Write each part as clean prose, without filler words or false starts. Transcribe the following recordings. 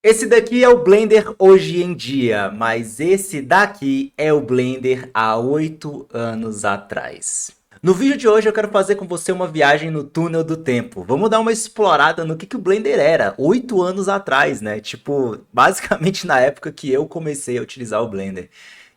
Esse daqui é o Blender hoje em dia, mas esse daqui é o Blender há 8 anos atrás. No vídeo de hoje eu quero fazer com você uma viagem no túnel do tempo. Vamos dar uma explorada no que o Blender era 8 anos atrás, né? Tipo, basicamente na época que eu comecei a utilizar o Blender.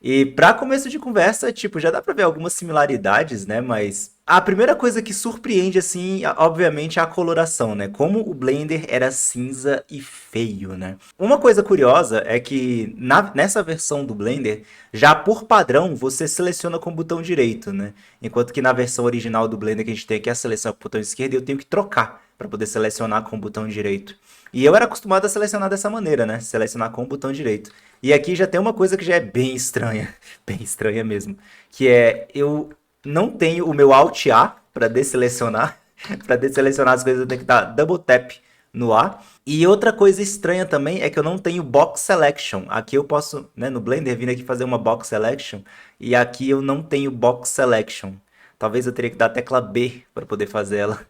E para começo de conversa, tipo, já dá pra ver algumas similaridades, né? Mas a primeira coisa que surpreende, assim, obviamente, é a coloração, né? Como o Blender era cinza e feio, né? Uma coisa curiosa é que nessa versão do Blender, já por padrão, você seleciona com o botão direito, né? Enquanto que na versão original do Blender que a gente tem aqui a seleção com o botão esquerdo, eu tenho que trocar para poder selecionar com o botão direito. E eu era acostumado a selecionar dessa maneira, né? Selecionar com o botão direito. E aqui já tem uma coisa que já é bem estranha, bem estranha mesmo, que é eu não tenho o meu Alt A para desselecionar. Para desselecionar as coisas eu tenho que dar double tap no A. E outra coisa estranha também é que eu não tenho box selection. Aqui eu posso, né, no Blender, vir aqui fazer uma box selection e aqui eu não tenho box selection. Talvez eu teria que dar a tecla B para poder fazer ela.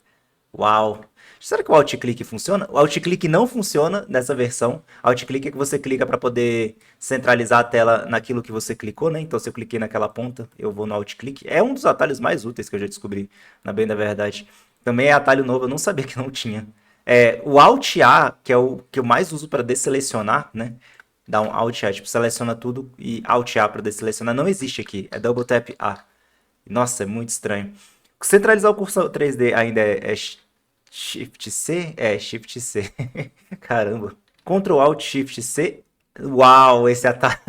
Uau! Será que o alt-click funciona? O alt-click não funciona nessa versão. Alt-click é que você clica para poder centralizar a tela naquilo que você clicou, né? Então, se eu cliquei naquela ponta, eu vou no alt-click. É um dos atalhos mais úteis que eu já descobri, na bem da verdade. Também é atalho novo, eu não sabia que não tinha. O Alt-A, que é o que eu mais uso para desselecionar, né? Dá um Alt-A, tipo, seleciona tudo e Alt-A para desselecionar. Não existe aqui, é Double Tap A. Nossa, é muito estranho. Centralizar o cursor 3D ainda é Shift C? É, Shift C. Caramba. Ctrl Alt Shift C. Uau, esse atalho.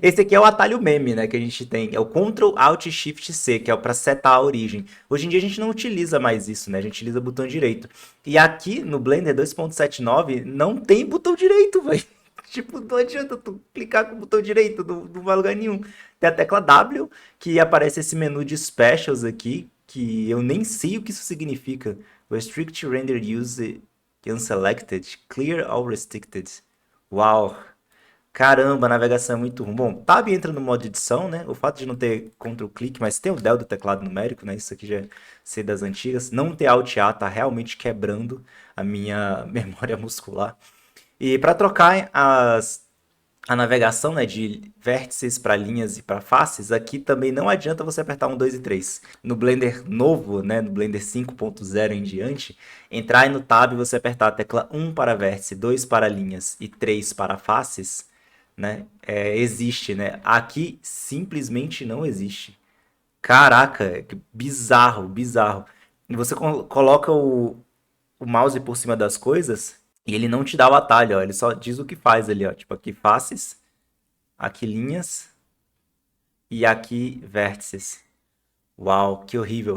Esse aqui é o atalho meme, né, que a gente tem. É o Ctrl Alt Shift C, que é para setar a origem. Hoje em dia a gente não utiliza mais isso, né? A gente utiliza o botão direito. E aqui no Blender 2.79 não tem botão direito, velho. Tipo, não adianta tu clicar com o botão direito, não vai lugar nenhum. Tem a tecla W, que aparece esse menu de specials aqui, que eu nem sei o que isso significa. Restrict render use unselected, clear all restricted. Uau! Caramba, a navegação é muito ruim. Bom, Tab entra no modo edição, né? O fato de não ter Ctrl clique, mas tem o del do teclado numérico, né? Isso aqui já sei das antigas. Não ter Alt A tá realmente quebrando a minha memória muscular. E para trocar a navegação, né, de vértices para linhas e para faces, aqui também não adianta você apertar um 2 e 3. No Blender novo, né, no Blender 5.0 em diante, entrar aí no Tab e você apertar a tecla 1 para vértice, 2 para linhas e 3 para faces, né, existe, né? Aqui simplesmente não existe. Caraca, que bizarro, bizarro. E você coloca o mouse por cima das coisas e ele não te dá o atalho, ó. Ele só diz o que faz ali, ó. Tipo, aqui faces, aqui linhas e aqui vértices. Uau, que horrível.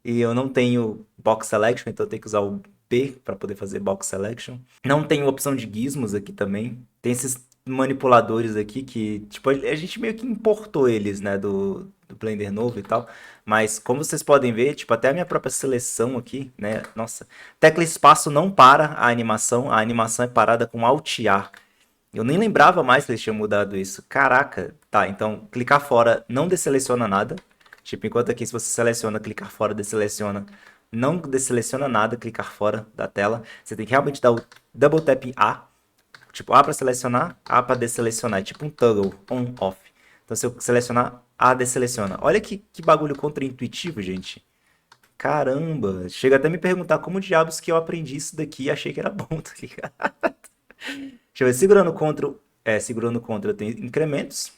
E eu não tenho box selection, então eu tenho que usar o B para poder fazer box selection. Não tenho opção de gizmos aqui também. Tem esses manipuladores aqui que, tipo, a gente meio que importou eles, né, do Blender novo e tal. Mas como vocês podem ver, tipo, até a minha própria seleção aqui, né, nossa. Tecla espaço não para a animação é parada com Alt A. Eu nem lembrava mais que eles tinham mudado isso. Caraca, tá, então clicar fora não desseleciona nada. Tipo, enquanto aqui se você seleciona, clicar fora, desseleciona, não desseleciona nada, clicar fora da tela. Você tem que realmente dar o double tap em A. Tipo, A para selecionar, A para desselecionar. É tipo um toggle, on, off. Então se eu selecionar, A desseleciona. Olha que bagulho contraintuitivo, gente. Caramba, chega até a me perguntar como diabos que eu aprendi isso daqui e achei que era bom, tá ligado? Deixa eu ver, segurando Ctrl eu tenho incrementos.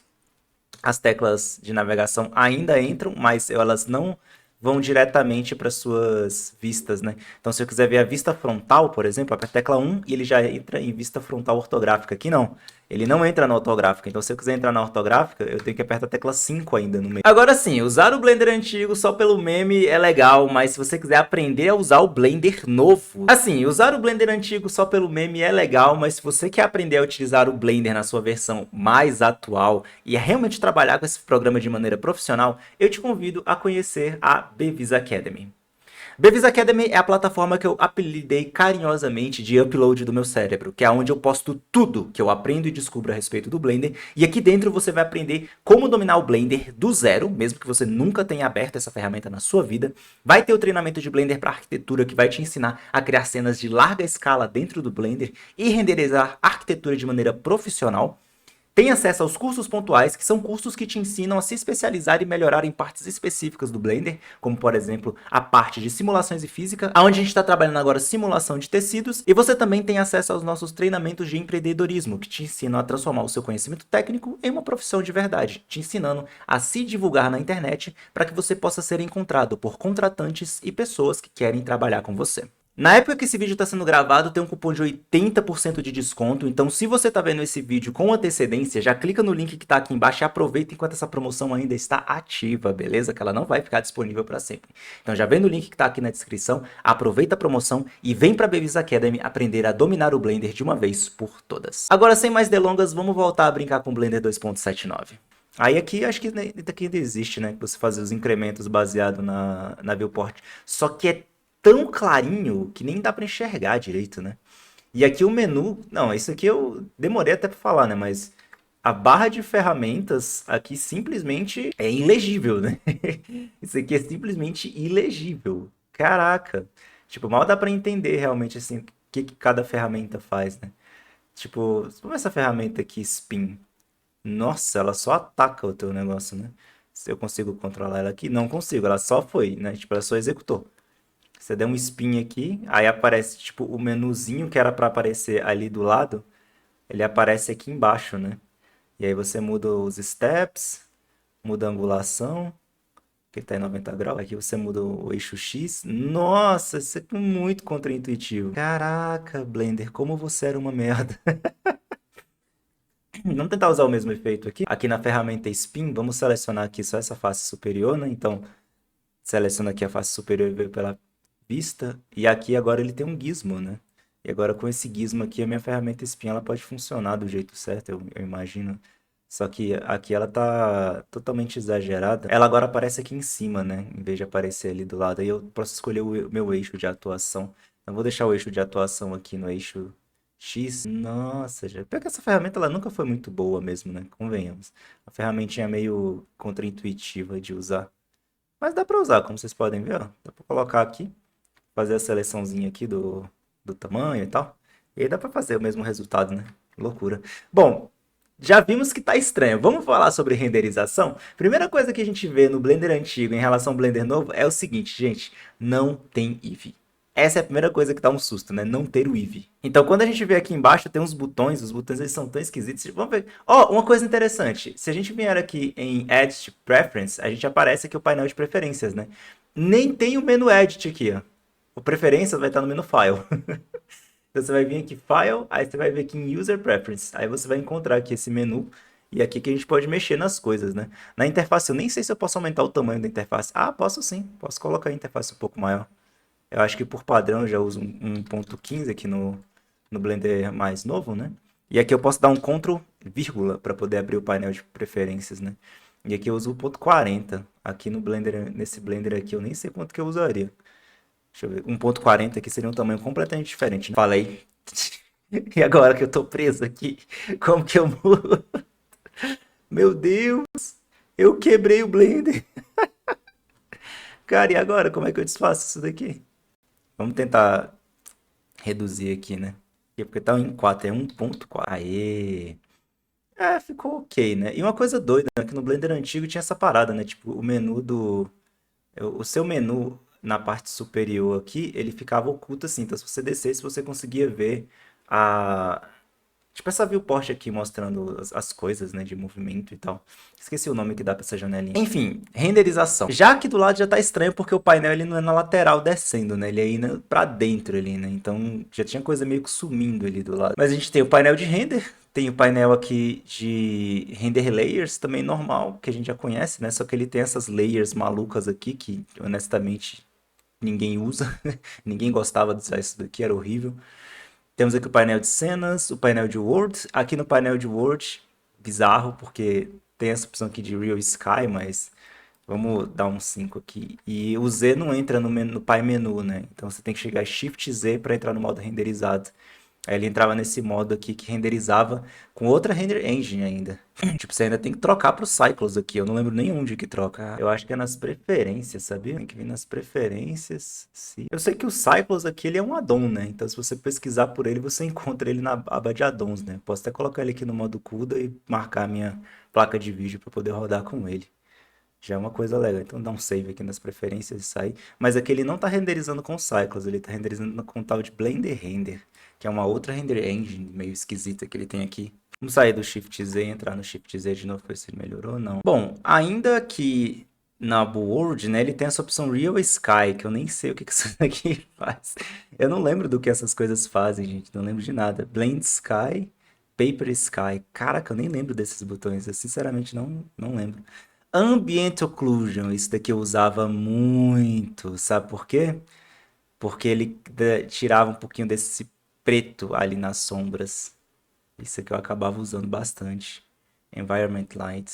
As teclas de navegação ainda entram, mas elas não vão diretamente para suas vistas, né? Então, se eu quiser ver a vista frontal, por exemplo, aperto a tecla 1 e ele já entra em vista frontal ortográfica. Aqui não. Ele não entra na ortográfica. Então, se eu quiser entrar na ortográfica, eu tenho que apertar a tecla 5 ainda no meio. Agora sim, usar o Blender antigo só pelo meme é legal, mas se você quiser aprender a usar o Blender novo... Assim, usar o Blender antigo só pelo meme é legal, mas se você quer aprender a utilizar o Blender na sua versão mais atual e a realmente trabalhar com esse programa de maneira profissional, eu te convido a conhecer a Bevis Academy. Bevis Academy é a plataforma que eu apelidei carinhosamente de upload do meu cérebro, que é onde eu posto tudo que eu aprendo e descubro a respeito do Blender. E aqui dentro você vai aprender como dominar o Blender do zero, mesmo que você nunca tenha aberto essa ferramenta na sua vida. Vai ter o treinamento de Blender para arquitetura, que vai te ensinar a criar cenas de larga escala dentro do Blender e renderizar arquitetura de maneira profissional. Tem acesso aos cursos pontuais, que são cursos que te ensinam a se especializar e melhorar em partes específicas do Blender, como por exemplo a parte de simulações e física, onde a gente está trabalhando agora simulação de tecidos, e você também tem acesso aos nossos treinamentos de empreendedorismo, que te ensinam a transformar o seu conhecimento técnico em uma profissão de verdade, te ensinando a se divulgar na internet para que você possa ser encontrado por contratantes e pessoas que querem trabalhar com você. Na época que esse vídeo está sendo gravado, tem um cupom de 80% de desconto, então se você está vendo esse vídeo com antecedência, já clica no link que está aqui embaixo e aproveita enquanto essa promoção ainda está ativa, beleza? Que ela não vai ficar disponível para sempre. Então já vem no link que está aqui na descrição, aproveita a promoção e vem para a Bevis Academy aprender a dominar o Blender de uma vez por todas. Agora, sem mais delongas, vamos voltar a brincar com o Blender 2.79. Aí aqui, acho que aqui ainda existe, né? Que você fazer os incrementos baseado na viewport. Só que é tão clarinho que nem dá para enxergar direito, né? E aqui o menu, não, isso aqui eu demorei até para falar, né? Mas a barra de ferramentas aqui simplesmente é ilegível, né? Isso aqui é simplesmente ilegível. Caraca. Tipo, mal dá para entender realmente assim o que cada ferramenta faz, né? Tipo, como essa ferramenta aqui, Spin. Nossa, ela só ataca o teu negócio, né? Se eu consigo controlar ela aqui, não consigo, ela só foi, né? Tipo, ela só executou. Você der um spin aqui, aí aparece tipo o menuzinho que era para aparecer ali do lado, ele aparece aqui embaixo, né? E aí você muda os steps, muda a angulação, que está em 90 graus. Aqui você muda o eixo X. Nossa, isso é muito contraintuitivo. Caraca, Blender, como você era uma merda. Vamos tentar usar o mesmo efeito aqui. Aqui na ferramenta Spin, vamos selecionar aqui só essa face superior, né? Então, seleciona aqui a face superior e veio pela vista. E aqui agora ele tem um gizmo, né? E agora com esse gizmo aqui, a minha ferramenta Spin ela pode funcionar do jeito certo, eu imagino. Só que aqui ela tá totalmente exagerada. Ela agora aparece aqui em cima, né? Em vez de aparecer ali do lado. Aí eu posso escolher o meu eixo de atuação. Eu vou deixar o eixo de atuação aqui no eixo X. Nossa, já. Pior que essa ferramenta ela nunca foi muito boa mesmo, né? Convenhamos. A ferramentinha é meio contraintuitiva de usar. Mas dá pra usar, como vocês podem ver, ó. Dá pra colocar aqui, fazer a seleçãozinha aqui do tamanho e tal. E aí dá pra fazer o mesmo resultado, né? Loucura. Bom, já vimos que tá estranho. Vamos falar sobre renderização? Primeira coisa que a gente vê no Blender antigo em relação ao Blender novo é o seguinte, gente, não tem Eevee. Essa é a primeira coisa que dá um susto, né? Não ter o Eevee. Então, quando a gente vê aqui embaixo, tem uns botões, os botões eles são tão esquisitos. Vamos ver. Ó, uma coisa interessante. Se a gente vier aqui em Edit Preference, a gente aparece aqui o painel de preferências, né? Nem tem o menu Edit aqui, ó. O preferências vai estar no menu File. Então, você vai vir aqui File, aí você vai ver aqui em User Preference. Aí você vai encontrar aqui esse menu. E aqui que a gente pode mexer nas coisas, né? Na interface, eu nem sei se eu posso aumentar o tamanho da interface. Ah, posso sim. Posso colocar a interface um pouco maior. Eu acho que por padrão eu já uso um 1.15 aqui no Blender mais novo, né? E aqui eu posso dar um Ctrl vírgula para poder abrir o painel de preferências, né? E aqui eu uso o 1.40. Aqui no Blender, nesse Blender aqui, eu nem sei quanto que eu usaria. Deixa eu ver. 1.40 aqui seria um tamanho completamente diferente, né? Falei. E agora que eu tô preso aqui, como que eu mudo? Meu Deus! Eu quebrei o Blender. Cara, e agora? Como é que eu desfaço isso daqui? Vamos tentar reduzir aqui, né? Porque tá em 4, é 1.4. Aê! É, ficou ok, né? E uma coisa doida, né? Que no Blender antigo tinha essa parada, né? Tipo, o menu do... O seu menu na parte superior aqui, ele ficava oculto assim. Então, se você descesse, você conseguia ver a... Tipo essa viewport aqui mostrando as coisas, né, de movimento e tal. Esqueci o nome que dá pra essa janelinha. Enfim, renderização. Já aqui do lado já tá estranho porque o painel ele não é na lateral descendo, né? Ele é indo pra dentro ali, né? Então já tinha coisa meio que sumindo ali do lado. Mas a gente tem o painel de render, tem o painel aqui de render layers também normal, que a gente já conhece, né? Só que ele tem essas layers malucas aqui que honestamente ninguém usa. Ninguém gostava de usar isso daqui, era horrível. Temos aqui o painel de cenas, o painel de World. Aqui no painel de World, bizarro, porque tem essa opção aqui de Real Sky, mas Vamos dar um 5 aqui. E o Z não entra no Pai Menu, né? Então você tem que chegar Shift Z para entrar no modo renderizado. Aí ele entrava nesse modo aqui que renderizava com outra render engine ainda. Tipo, você ainda tem que trocar pro Cycles aqui. Eu não lembro nenhum de que troca. Eu acho que é nas preferências, sabia? Tem que vir nas preferências. Sim. Eu sei que o Cycles aqui ele é um addon, né? Então se você pesquisar por ele, você encontra ele na aba de addons, né? Posso até colocar ele aqui no modo CUDA e marcar a minha placa de vídeo para poder rodar com ele. Já é uma coisa legal. Então dá um save aqui nas preferências e sai. Mas aqui ele não está renderizando com Cycles, ele está renderizando com o tal de Blender Render, que é uma outra render engine meio esquisita que ele tem aqui. Vamos sair do Shift Z e entrar no Shift Z de novo, ver se ele melhorou ou não. Bom, ainda que na World, né, ele tem essa opção Real Sky, que eu nem sei o que isso daqui faz. Eu não lembro do que essas coisas fazem, gente. Não lembro de nada. Blend Sky, Paper Sky. Caraca, eu nem lembro desses botões. Eu sinceramente não lembro. Ambient Occlusion, isso daqui eu usava muito, sabe por quê? Porque ele tirava um pouquinho desse preto ali nas sombras. Isso aqui eu acabava usando bastante. Environment Light.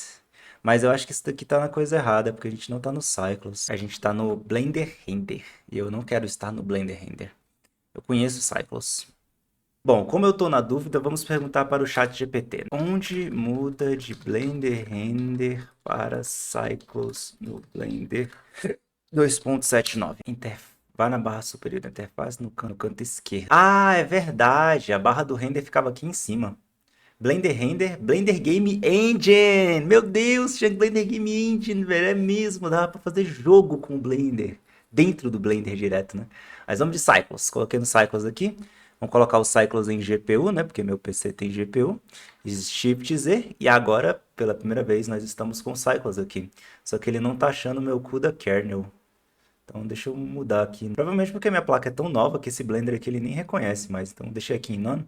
Mas eu acho que isso daqui tá na coisa errada, porque a gente não tá no Cycles. A gente tá no Blender Render. E eu não quero estar no Blender Render. Eu conheço Cycles. Bom, como eu tô na dúvida, vamos perguntar para o chat GPT. Onde muda de Blender Render para Cycles no Blender 2.79? Vai na barra superior da interface no canto esquerdo. Ah, é verdade. A barra do render ficava aqui em cima. Blender Render, Blender Game Engine. Meu Deus, tinha Blender Game Engine, velho. É mesmo, dava pra fazer jogo com o Blender. Dentro do Blender direto, né? Mas vamos de Cycles. Coloquei no Cycles aqui. Vamos colocar o Cycles em GPU, né? Porque meu PC tem GPU. Shift Z. E agora, pela primeira vez, nós estamos com o Cycles aqui. Só que ele não tá achando o meu CUDA kernel. Então deixa eu mudar aqui. Provavelmente porque minha placa é tão nova que esse Blender aqui ele nem reconhece mais. Então deixei aqui em None.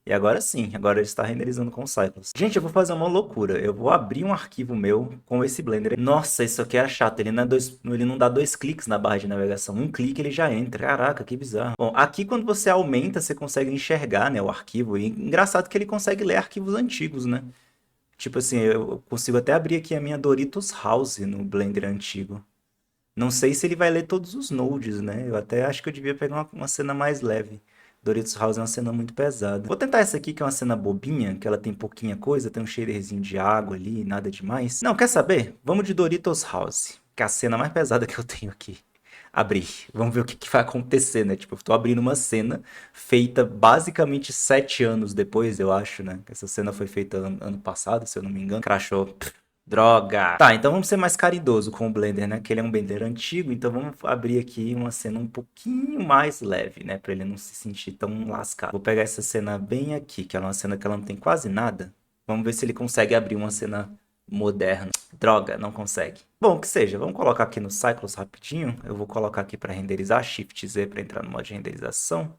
E agora sim, agora ele está renderizando com Cycles. Gente, eu vou fazer uma loucura. Eu vou abrir um arquivo meu com esse Blender. Nossa, isso aqui é chato. Ele não dá dois cliques na barra de navegação. Um clique ele já entra. Caraca, que bizarro. Bom, aqui quando você aumenta, você consegue enxergar, né, o arquivo. E engraçado que ele consegue ler arquivos antigos, né? Tipo assim, eu consigo até abrir aqui a minha Doritos House no Blender antigo. Não sei se ele vai ler todos os nodes, né? Eu até acho que eu devia pegar uma cena mais leve. Doritos House é uma cena muito pesada. Vou tentar essa aqui, que é uma cena bobinha, que ela tem pouquinha coisa, tem um shaderzinho de água ali, nada demais. Não, quer saber? Vamos de Doritos House, que é a cena mais pesada que eu tenho aqui. Abrir. Vamos ver o que vai acontecer, né? Tipo, eu tô abrindo uma cena feita basicamente 7 anos depois, eu acho, né? Essa cena foi feita ano passado, se eu não me engano. Crashou. Droga! Tá, então vamos ser mais caridoso com o Blender, né? Que ele é um Blender antigo, então vamos abrir aqui uma cena um pouquinho mais leve, né? Pra ele não se sentir tão lascado. Vou pegar essa cena bem aqui, que é uma cena que ela não tem quase nada. Vamos ver se ele consegue abrir uma cena moderna. Droga, não consegue. Bom, que seja, vamos colocar aqui no Cycles rapidinho. Eu vou colocar aqui para renderizar, Shift Z para entrar no modo de renderização.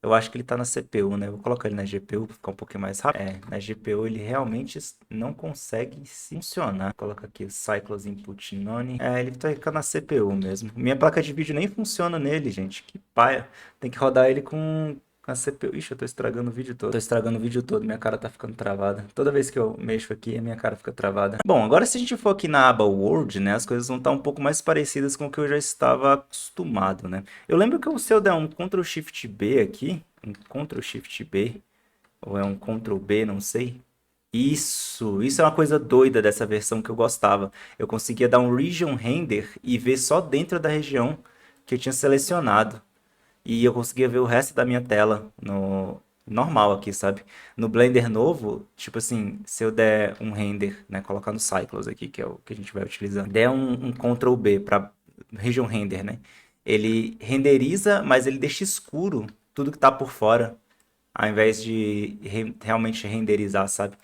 Eu acho que ele tá na CPU, né? Eu vou colocar ele na GPU para ficar um pouquinho mais rápido. É, na GPU ele realmente não consegue funcionar. Coloca aqui o Cycles Input None. É, ele vai ficar na CPU mesmo. Minha placa de vídeo nem funciona nele, gente. Que paia. Tem que rodar ele com a CPU. Ixi, eu tô estragando o vídeo todo. Tô estragando o vídeo todo, minha cara tá ficando travada. Toda vez que eu mexo aqui, a minha cara fica travada. Bom, agora se a gente for aqui na aba World, né? As coisas vão estar um pouco mais parecidas com o que eu já estava acostumado, né? Eu lembro que se eu der um Ctrl Shift B aqui, um Ctrl Shift B, ou é um Ctrl B, não sei. Isso é uma coisa doida dessa versão que eu gostava. Eu conseguia dar um Region Render e ver só dentro da região que eu tinha selecionado. E eu conseguia ver o resto da minha tela no normal aqui, sabe? No Blender novo, tipo assim, se eu der um render, né, colocar no Cycles aqui, que é o que a gente vai utilizar, der um Ctrl B para Region Render, né? Ele renderiza, mas ele deixa escuro tudo que tá por fora, ao invés de realmente renderizar, sabe?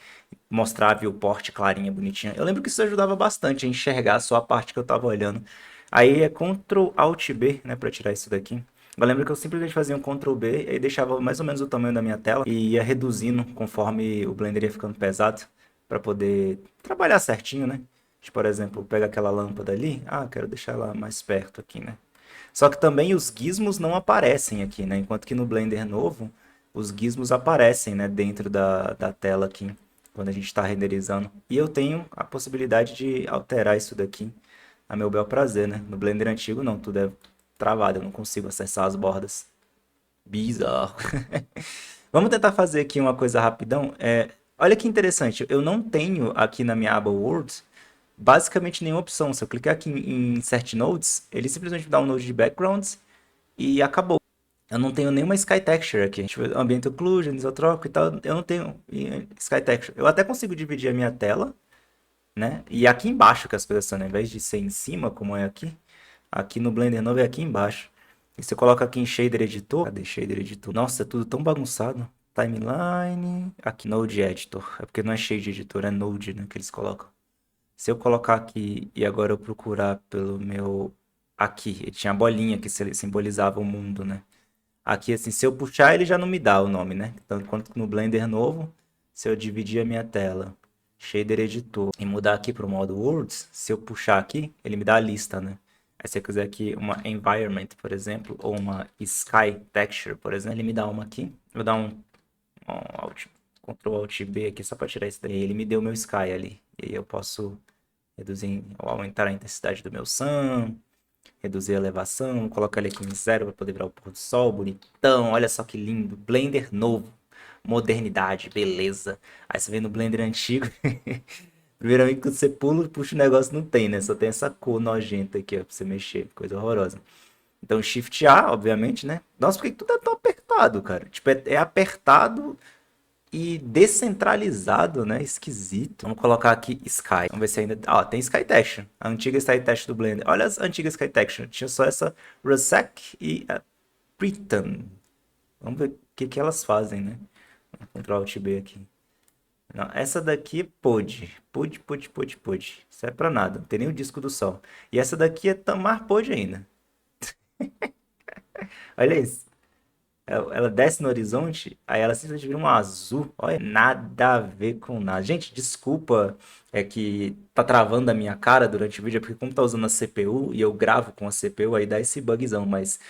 Mostrar a viewport clarinha, bonitinha. Eu lembro que isso ajudava bastante a enxergar só a parte que eu tava olhando. Aí é Ctrl Alt B, né, para tirar isso daqui. Eu lembro que eu simplesmente fazia um Ctrl B e deixava mais ou menos o tamanho da minha tela e ia reduzindo conforme o Blender ia ficando pesado para poder trabalhar certinho, né? Tipo, por exemplo, pega aquela lâmpada ali, quero deixar ela mais perto aqui, né? Só que também os gizmos não aparecem aqui, né? Enquanto que no Blender novo, os gizmos aparecem, né, dentro da tela aqui, quando a gente está renderizando. E eu tenho a possibilidade de alterar isso daqui a meu bel prazer, né? No Blender antigo não, tudo é travado, eu não consigo acessar as bordas. Bizarro. Vamos tentar fazer aqui uma coisa rapidão. Olha que interessante, eu não tenho aqui na minha aba World basicamente nenhuma opção. Se eu clicar aqui em Insert Nodes, ele simplesmente dá um node de backgrounds e acabou. Eu não tenho nenhuma Sky Texture aqui. Deixa eu ver, Ambient Occlusion, Isotropic e tal. Eu não tenho Sky Texture. Eu até consigo dividir a minha tela, né? E aqui embaixo que as coisas são, né? Ao invés de ser em cima, como é aqui, aqui no Blender novo é aqui embaixo. E você coloca aqui em Shader Editor. Cadê Shader Editor? Nossa, é tudo tão bagunçado. Timeline. Aqui, Node Editor. É porque não é Shade Editor, é Node, né? Que eles colocam. Se eu colocar aqui e agora eu procurar pelo meu... Aqui, ele tinha a bolinha que simbolizava o mundo, né? Aqui, assim, se eu puxar, ele já não me dá o nome, né? Tanto quanto no Blender novo, se eu dividir a minha tela, Shader Editor, e mudar aqui para o modo Worlds, se eu puxar aqui, ele me dá a lista, né? Aí se eu quiser aqui uma Environment, por exemplo, ou uma Sky Texture, por exemplo, ele me dá uma aqui. Vou dar um Alt, Ctrl Alt B aqui só para tirar isso daí. Ele me deu o meu Sky ali. E aí eu posso reduzir, aumentar a intensidade do meu Sun, reduzir a elevação, colocar ele aqui em 0 para poder virar o pôr do sol, bonitão, olha só que lindo, Blender novo, modernidade, beleza. Aí você vem no Blender antigo, primeiramente quando você pula, puxa o negócio, não tem, né? Só tem essa cor nojenta aqui, ó, pra você mexer, coisa horrorosa. Então Shift A, obviamente, né? Nossa, por que tudo é tão apertado, cara? Tipo, é apertado e descentralizado, né? Esquisito. Vamos colocar aqui Sky. Vamos ver se ainda... Ó, tem Sky Texture. A antiga Sky Texture do Blender. Olha as antigas Sky Texture. Tinha só essa Rusek e a Priton. Vamos ver o que elas fazem, né? Vou Ctrl Alt B aqui. Não, essa daqui pôde. Pôde. Isso é pra nada. Não tem nem o disco do sol. E essa daqui é mais pôde ainda. Olha isso. Ela desce no horizonte, aí ela simplesmente vira um azul. Olha, nada a ver com nada. Gente, desculpa, é que tá travando a minha cara durante o vídeo, é porque como tá usando a CPU e eu gravo com a CPU, aí dá esse bugzão, mas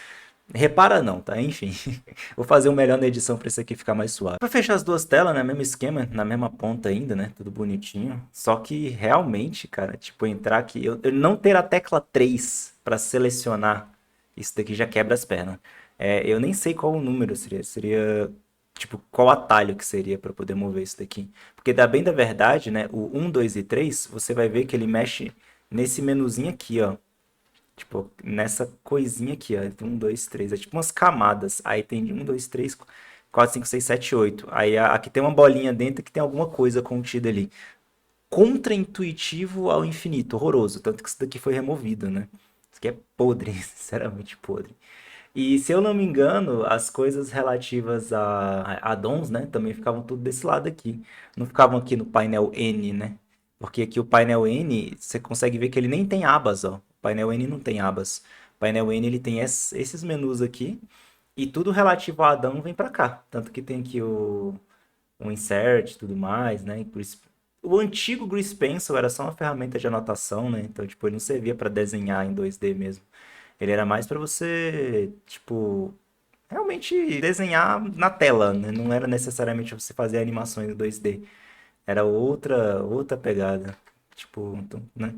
repara não, tá? Enfim, vou fazer o melhor na edição pra isso aqui ficar mais suave. Pra fechar as duas telas, né? Mesmo esquema, na mesma ponta ainda, né? Tudo bonitinho. Só que realmente, cara, tipo, entrar aqui, eu não ter a tecla 3 pra selecionar isso daqui já quebra as pernas. Eu nem sei qual o número seria, tipo, qual atalho que seria para poder mover isso daqui. Porque dá bem da verdade, né? O 1, 2 e 3, você vai ver que ele mexe nesse menuzinho aqui, ó. Tipo, nessa coisinha aqui, ó. 1, 2, 3. É tipo umas camadas. Aí tem 1, 2, 3, 4, 5, 6, 7, 8. Aí aqui tem uma bolinha dentro que tem alguma coisa contida ali. Contra-intuitivo ao infinito, horroroso. Tanto que isso daqui foi removido, né? Isso aqui é podre, sinceramente podre. E se eu não me engano, as coisas relativas a addons, né, também ficavam tudo desse lado aqui. Não ficavam aqui no painel N, né? Porque aqui o painel N, você consegue ver que ele nem tem abas, ó. O painel N não tem abas. O painel N ele tem esses menus aqui e tudo relativo a addon vem para cá. Tanto que tem aqui o insert e tudo mais, né? O antigo Grease Pencil era só uma ferramenta de anotação, né? Então, tipo, ele não servia para desenhar em 2D mesmo. Ele era mais para você, tipo, realmente desenhar na tela, né? Não era necessariamente você fazer animações em 2D. Era outra pegada. Tipo, então, né?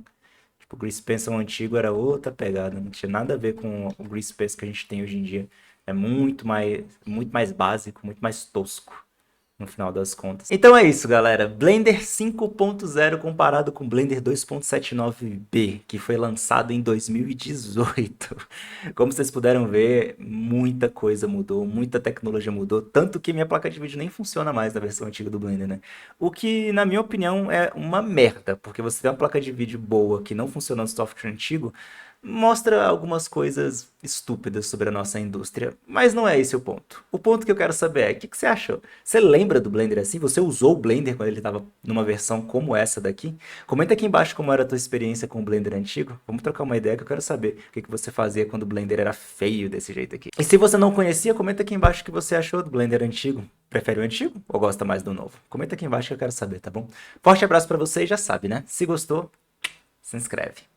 Tipo, o Grease Pencil antigo era outra pegada. Não tinha nada a ver com o Grease Pencil que a gente tem hoje em dia. É muito mais básico, muito mais tosco no final das contas. Então é isso, galera. Blender 5.0 comparado com Blender 2.79b, que foi lançado em 2018. Como vocês puderam ver, muita coisa mudou, muita tecnologia mudou, tanto que minha placa de vídeo nem funciona mais na versão antiga do Blender, né? O que, na minha opinião, é uma merda, porque você tem uma placa de vídeo boa que não funciona no software antigo, mostra algumas coisas estúpidas sobre a nossa indústria, mas não é esse o ponto. O ponto que eu quero saber é, o que você achou? Você lembra do Blender assim? Você usou o Blender quando ele estava numa versão como essa daqui? Comenta aqui embaixo como era a tua experiência com o Blender antigo. Vamos trocar uma ideia que eu quero saber o que você fazia quando o Blender era feio desse jeito aqui. E se você não conhecia, comenta aqui embaixo o que você achou do Blender antigo. Prefere o antigo ou gosta mais do novo? Comenta aqui embaixo que eu quero saber, tá bom? Forte abraço pra você e já sabe, né? Se gostou, se inscreve.